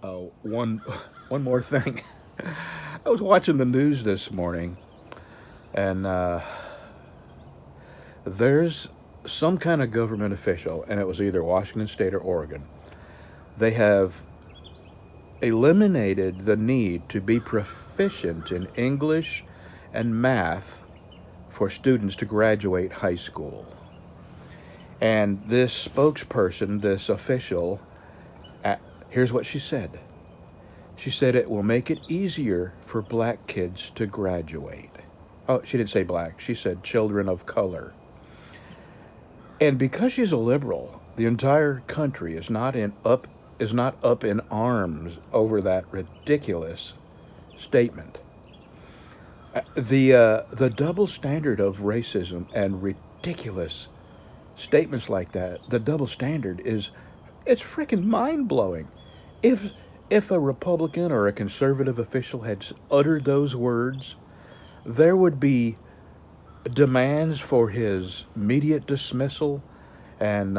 One, one more thing. I was watching the news this morning, and there's some kind of government official, and it was either Washington State or Oregon. They have eliminated the need to be proficient in English and math for students to graduate high school. And this spokesperson, this official, uh, here's what she said. She said it will make it easier for black kids to graduate. Oh, she didn't say black. She said children of color. And because she's a liberal, the entire country is not up in arms over that ridiculous statement. The double standard of racism and ridiculous statements like that, the double standard is it's freaking mind blowing. If if a Republican or a conservative official had uttered those words, there would be demands for his immediate dismissal and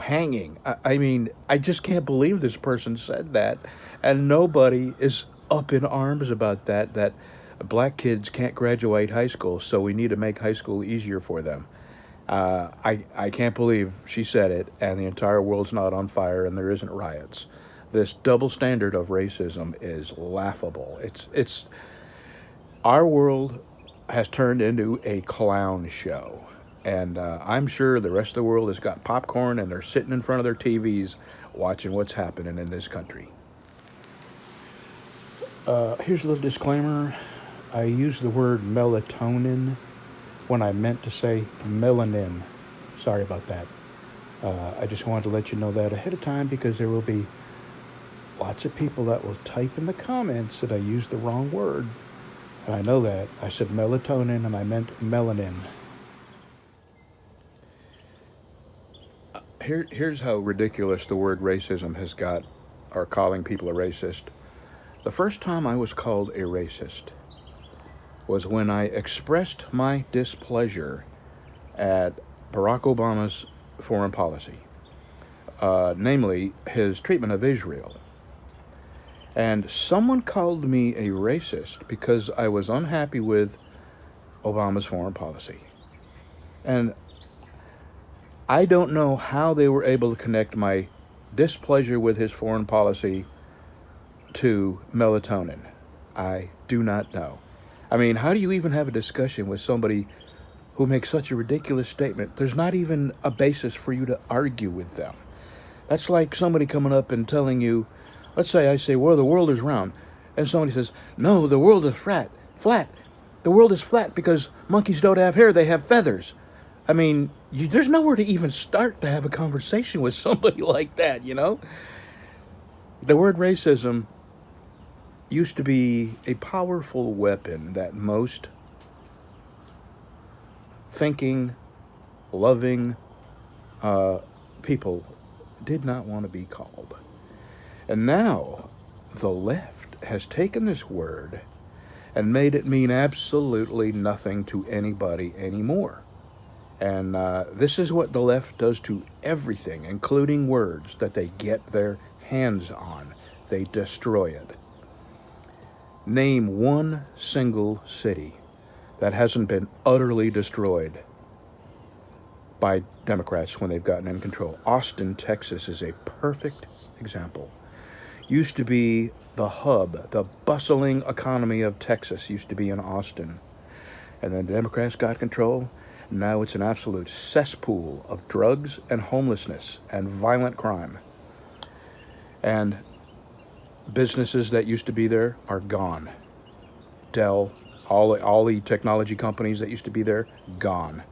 hanging. I mean, I just can't believe this person said that, and nobody is up in arms about that. That black kids can't graduate high school, so we need to make high school easier for them. I can't believe she said it, and the entire world's not on fire, and there isn't riots. This double standard of racism is laughable. It's our world has turned into a clown show. And I'm sure the rest of the world has got popcorn and they're sitting in front of their TVs watching what's happening in this country. Here's a little disclaimer. I used the word melatonin when I meant to say melanin. Sorry about that. I just wanted to let you know that ahead of time because there will be lots of people that will type in the comments that I used the wrong word. And I know that. I said melatonin and I meant melanin. Here's how ridiculous the word racism has got, or calling people a racist. The first time I was called a racist was when I expressed my displeasure at Barack Obama's foreign policy, namely his treatment of Israel. And someone called me a racist because I was unhappy with Obama's foreign policy. And I don't know how they were able to connect my displeasure with his foreign policy to melatonin. I do not know. I mean, how do you even have a discussion with somebody who makes such a ridiculous statement? There's not even a basis for you to argue with them. That's like somebody coming up and telling you, let's say I say, well, the world is round. And somebody says, no, the world is flat. The world is flat because monkeys don't have hair, they have feathers. I mean, there's nowhere to even start to have a conversation with somebody like that, you know? The word racism used to be a powerful weapon that most thinking, loving people did not want to be called. And now the left has taken this word and made it mean absolutely nothing to anybody anymore. And this is what the left does to everything, including words that they get their hands on. They destroy it. Name one single city that hasn't been utterly destroyed by Democrats when they've gotten in control. Austin, Texas is a perfect example. Used to be the hub, the bustling economy of Texas used to be in Austin. And then the Democrats got control. Now it's an absolute cesspool of drugs and homelessness and violent crime. And businesses that used to be there are gone. Dell, all the technology companies that used to be there, gone.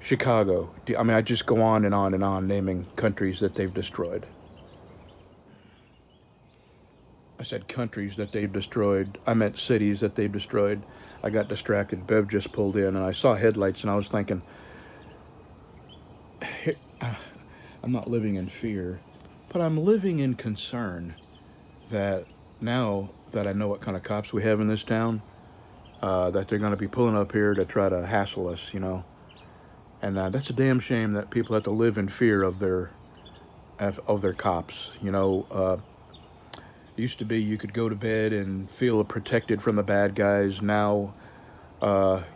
Chicago, I mean, I just go on and on and on naming countries that they've destroyed. I said countries that they've destroyed. I meant cities that they've destroyed. I got distracted. Bev just pulled in, and I saw headlights, and I was thinking, I'm not living in fear, but I'm living in concern that now that I know what kind of cops we have in this town, that they're going to be pulling up here to try to hassle us, you know. And that's a damn shame that people have to live in fear of their of their cops. Used to be you could go to bed and feel protected from the bad guys. Now,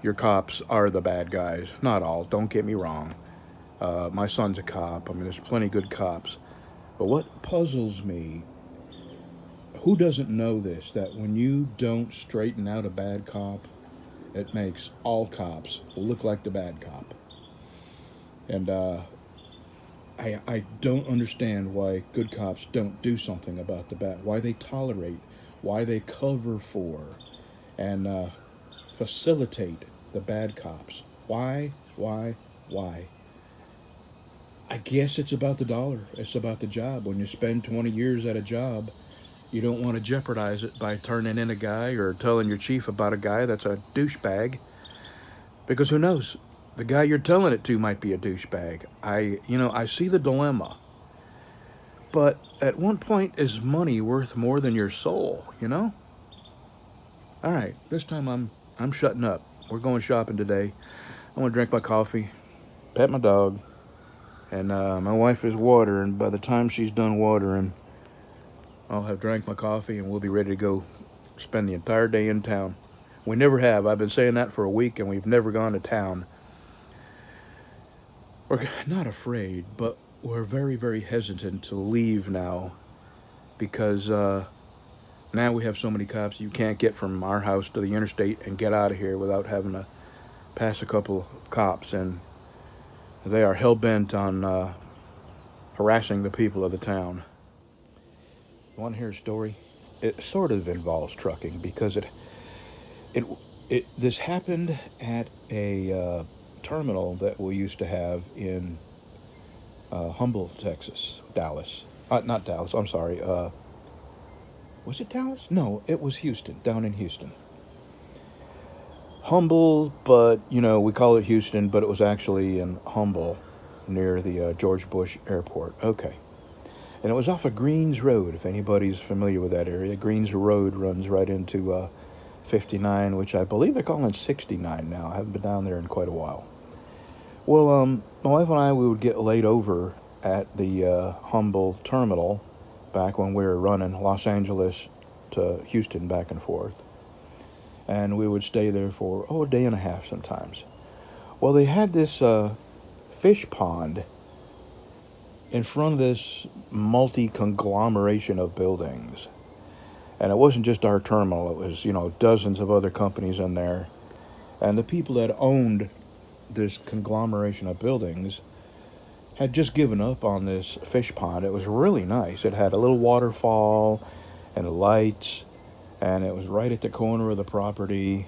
your cops are the bad guys. Not all, don't get me wrong. My son's a cop. I mean, there's plenty of good cops. But what puzzles me, who doesn't know this, that when you don't straighten out a bad cop, it makes all cops look like the bad cop. And I don't understand why good cops don't do something about the bad, why they tolerate, why they cover for, and facilitate the bad cops. Why? I guess it's about the dollar. It's about the job. When you spend 20 years at a job, you don't want to jeopardize it by turning in a guy or telling your chief about a guy that's a douchebag. Because who knows? The guy you're telling it to might be a douchebag. I see the dilemma. But at one point, is money worth more than your soul? All right, this time I'm shutting up. We're going shopping today. I'm gonna drink my coffee, pet my dog, and my wife is watering. By the time she's done watering, I'll have drank my coffee and we'll be ready to go spend the entire day in town. We never have. I've been saying that for a week and we've never gone to town. We're not afraid, but we're very, very hesitant to leave now because now we have so many cops. You can't get from our house to the interstate and get out of here without having to pass a couple of cops, and they are hell-bent on harassing the people of the town. You want to hear a story? It sort of involves trucking because it this happened at a terminal that we used to have in Humboldt, Texas, Dallas. Not Dallas. I'm sorry. Was it Dallas? No, it was Houston. Down in Houston. Humble, but we call it Houston, but it was actually in Humble, near the George Bush Airport. Okay. And it was off of Greens Road, if anybody's familiar with that area. Greens Road runs right into 59, which I believe they're calling 69 now. I haven't been down there in quite a while. Well, my wife and I, we would get laid over at the Humble terminal back when we were running Los Angeles to Houston back and forth. And we would stay there for, a day and a half sometimes. Well, they had this fish pond in front of this multi-conglomeration of buildings. And it wasn't just our terminal, it was, dozens of other companies in there. And the people that owned this conglomeration of buildings had just given up on this fish pond. It was really nice. It had a little waterfall and lights, and it was right at the corner of the property.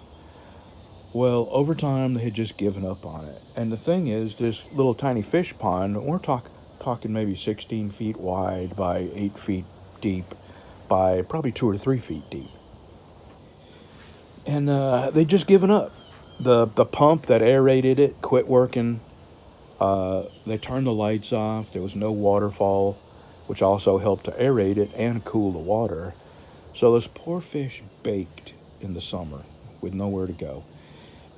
Well, over time, they had just given up on it. And the thing is, this little tiny fish pond, we're talking maybe 16 feet wide by 8 feet deep by probably 2 or 3 feet deep. And they'd just given up. The pump that aerated it quit working. They turned the lights off. There was no waterfall, which also helped to aerate it and cool the water. So this poor fish baked in the summer with nowhere to go.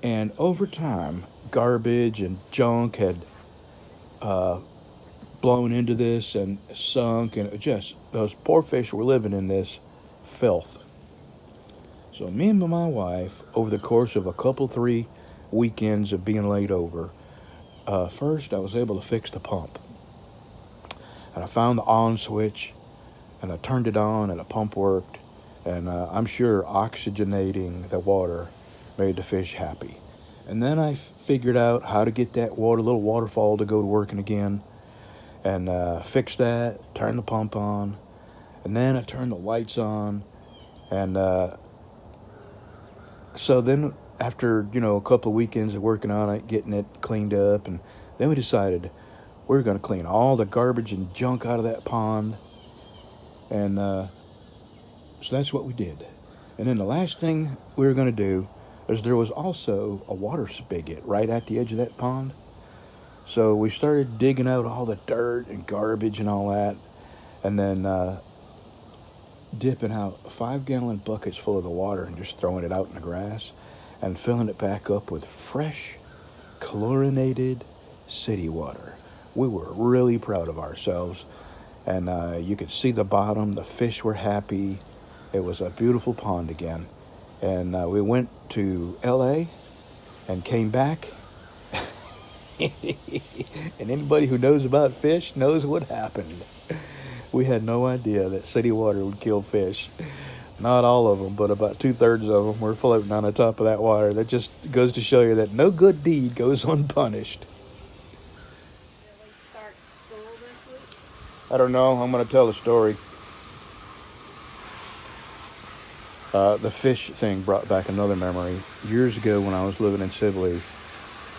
And over time, garbage and junk had blown into this and sunk, and those poor fish were living in this filth. So me and my wife, over the course of 3 weekends of being laid over, first I was able to fix the pump. And I found the on switch, and I turned it on, and the pump worked. And I'm sure oxygenating the water made the fish happy. And then I figured out how to get that little waterfall to go to working again. And fix that, turn the pump on. And then I turned the lights on. And so then after, a couple of weekends of working on it, getting it cleaned up, and then we decided we're going to clean all the garbage and junk out of that pond. And so that's what we did. And then the last thing we were going to do is there was also a water spigot right at the edge of that pond. So we started digging out all the dirt and garbage and all that, and then dipping out 5-gallon buckets full of the water and just throwing it out in the grass and filling it back up with fresh, chlorinated city water. We were really proud of ourselves. And you could see the bottom. The fish were happy. It was a beautiful pond again. And we went to LA and came back. And anybody who knows about fish knows what happened. We had no idea that city water would kill fish. Not all of them, but about 2/3 of them were floating on the top of that water. That just goes to show you that no good deed goes unpunished. I don't know. I'm going to tell the story. The fish thing brought back another memory. Years ago when I was living in Sibley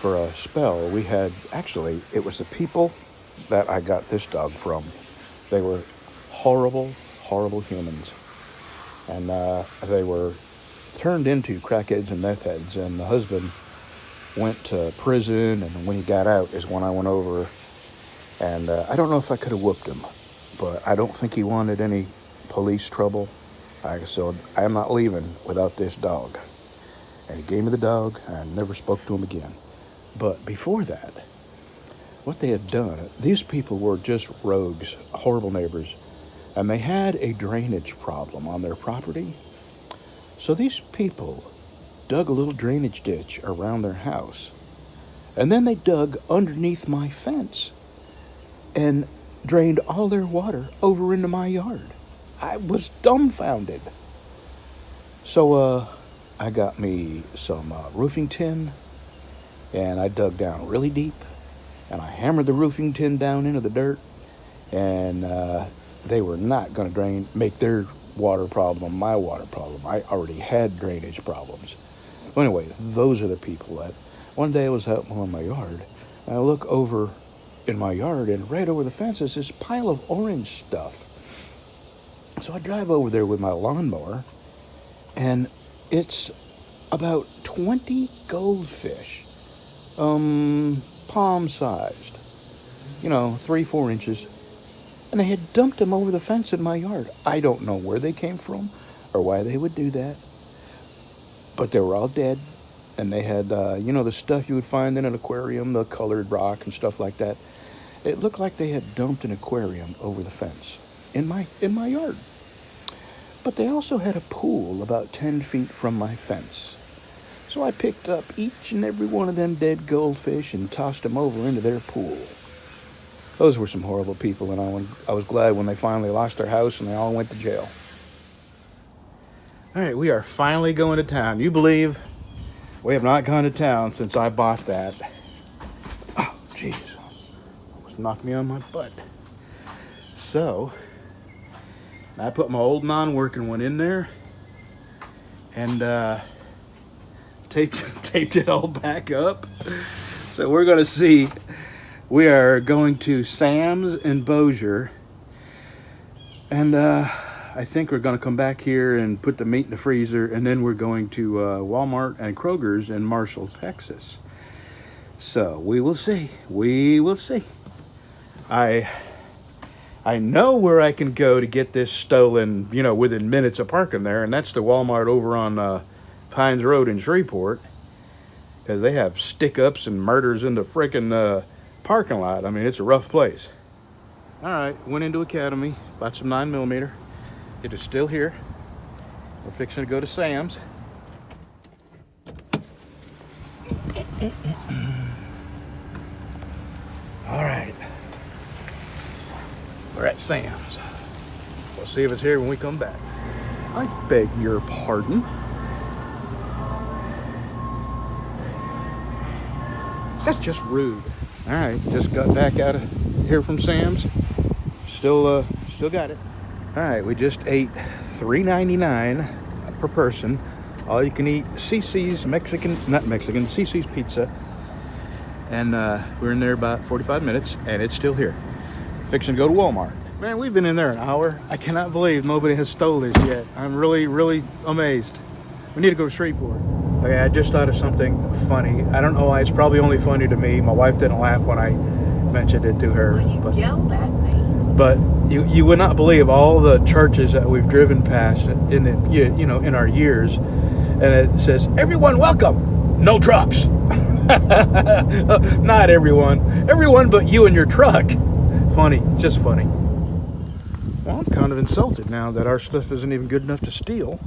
for a spell, we had, actually, it was the people that I got this dog from. They were horrible, horrible humans. And they were turned into crackheads and meth heads. And the husband went to prison, and when he got out is when I went over. And I don't know if I could have whooped him, but I don't think he wanted any police trouble. So I'm not leaving without this dog. And he gave me the dog, and I never spoke to him again. But before that, what they had done, these people were just rogues, horrible neighbors, and they had a drainage problem on their property. So these people dug a little drainage ditch around their house, and then they dug underneath my fence and drained all their water over into my yard. I was dumbfounded. So I got me some roofing tin, and I dug down really deep, and I hammered the roofing tin down into the dirt, and they were not going to make their water problem my water problem. I already had drainage problems. Well, anyway, those are the people that, one day I was out mowing my yard, and I look over in my yard, and right over the fence is this pile of orange stuff. So I drive over there with my lawnmower, and it's about 20 goldfish, palm-sized, 3-4 inches, and they had dumped them over the fence in my yard. I don't know where they came from or why they would do that, but they were all dead, and they had, the stuff you would find in an aquarium, the colored rock and stuff like that. It looked like they had dumped an aquarium over the fence in my yard. But they also had a pool about 10 feet from my fence. So I picked up each and every one of them dead goldfish and tossed them over into their pool. Those were some horrible people, and I was glad when they finally lost their house and they all went to jail. All right, we are finally going to town. You believe we have not gone to town since I bought that. Oh, jeez. Almost knocked me on my butt. So I put my old non-working one in there and taped it all back up. So we're going to see. We are going to Sam's in Bossier, and I think we're going to come back here and put the meat in the freezer, and then we're going to Walmart and Kroger's in Marshall, Texas. So we will see. We will see. I know where I can go to get this stolen, within minutes of parking there, and that's the Walmart over on Pines Road in Shreveport, because they have stick-ups and murders in the frickin' parking lot. I mean, it's a rough place. All right, went into Academy, bought some 9mm. It is still here. We're fixing to go to Sam's. All right. We're at Sam's. We'll see if it's here when we come back. I beg your pardon. That's just rude. All right, just got back out of here from Sam's. Still got it. All right, we just ate $3.99 per person. All you can eat CC's CC's pizza. And we're in there about 45 minutes, and it's still here. Fixing to go to Walmart. Man, we've been in there an hour. I cannot believe nobody has stole this yet. I'm really, really amazed. We need to go to Shreveport. Okay, I just thought of something funny. I don't know why. It's probably only funny to me. My wife didn't laugh when I mentioned it to her. Well, you yelled at me. But you would not believe all the churches that we've driven past in our years, and it says, "Everyone welcome, no trucks." Not everyone but you and your truck. Funny, just funny. Well, I'm kind of insulted now that our stuff isn't even good enough to steal.